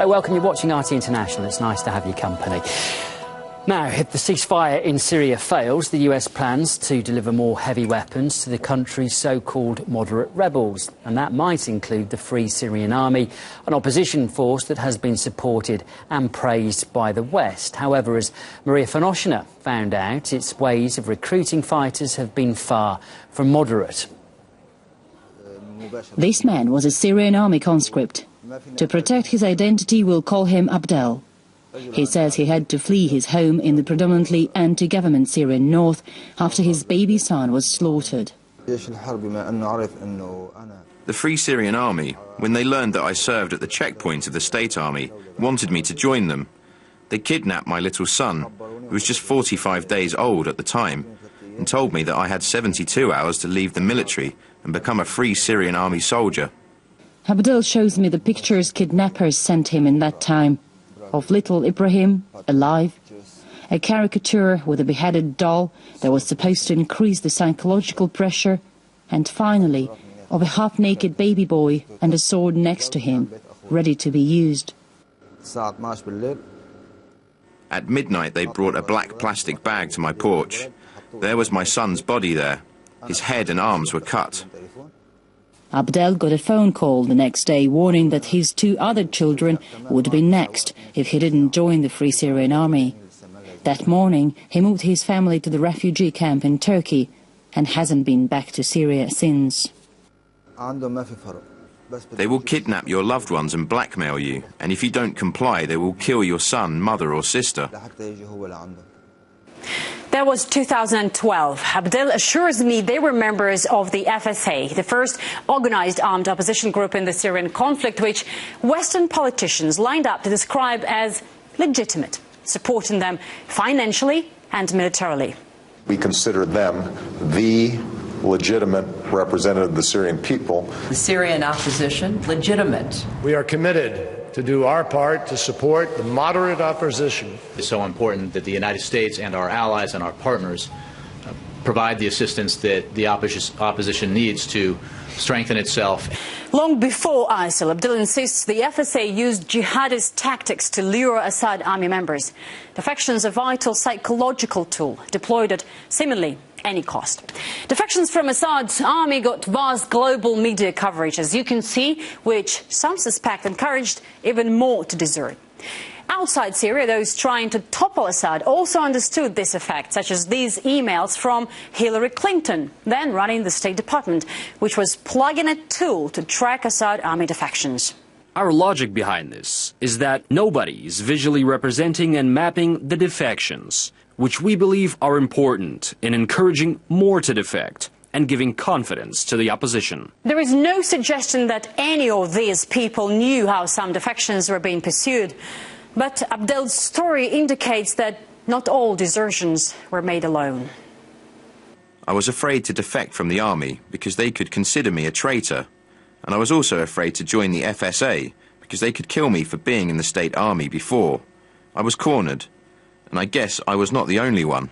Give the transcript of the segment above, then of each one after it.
Hello, welcome. You're watching RT International. It's nice to have your company. Now, if the ceasefire in Syria fails, the US plans to deliver more heavy weapons to the country's so-called moderate rebels. And that might include the Free Syrian Army, an opposition force that has been supported and praised by the West. However, as Maria Fanoshina found out, its ways of recruiting fighters have been far from moderate. This man was a Syrian army conscript. To protect his identity, we'll call him Abdel. He says he had to flee his home in the predominantly anti-government Syrian north after his baby son was slaughtered. The Free Syrian Army, when they learned that I served at the checkpoint of the state army, wanted me to join them. They kidnapped my little son, who was just 45 days old at the time, and told me that I had 72 hours to leave the military and become a Free Syrian Army soldier. Abdel shows me the pictures kidnappers sent him in that time, of little Ibrahim, alive, a caricature with a beheaded doll that was supposed to increase the psychological pressure, and finally, of a half-naked baby boy and a sword next to him, ready to be used. At midnight, they brought a black plastic bag to my porch. There was my son's body there. His head and arms were cut. Abdel got a phone call the next day warning that his two other children would be next if he didn't join the Free Syrian Army. That morning, he moved his family to the refugee camp in Turkey and hasn't been back to Syria since. They will kidnap your loved ones and blackmail you, and if you don't comply, they will kill your son, mother or sister. That was 2012. Abdel assures me they were members of the FSA, the first organized armed opposition group in the Syrian conflict, which Western politicians lined up to describe as legitimate, supporting them financially and militarily. We consider them the legitimate representative of the Syrian people. The Syrian opposition, legitimate. We are committed to do our part to support the moderate opposition. It's so important that the United States and our allies and our partners provide the assistance that the opposition needs to strengthen itself. Long before ISIL, Abdel insists the FSA used jihadist tactics to lure Assad army members. Defection's a vital psychological tool deployed at seemingly any cost. Defections from Assad's army got vast global media coverage, as you can see, which some suspect encouraged even more to desert. Outside Syria, those trying to topple Assad also understood this effect, such as these emails from Hillary Clinton, then running the State Department, which was plugging a tool to track Assad army defections. Our logic behind this is that nobody is visually representing and mapping the defections, which we believe are important in encouraging more to defect and giving confidence to the opposition. There is no suggestion that any of these people knew how some defections were being pursued. But Abdel's story indicates that not all desertions were made alone. I was afraid to defect from the army because they could consider me a traitor. And I was also afraid to join the FSA because they could kill me for being in the state army before. I was cornered. And I guess I was not the only one.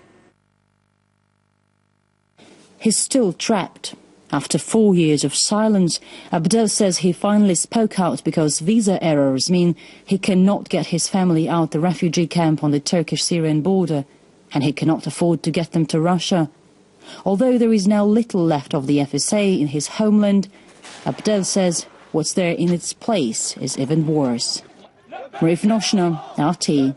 He's still trapped. After 4 years of silence, Abdel says he finally spoke out because visa errors mean he cannot get his family out the refugee camp on the Turkish-Syrian border, and he cannot afford to get them to Russia. Although there is now little left of the FSA in his homeland, Abdel says what's there in its place is even worse. Maria Fanoshina, RT.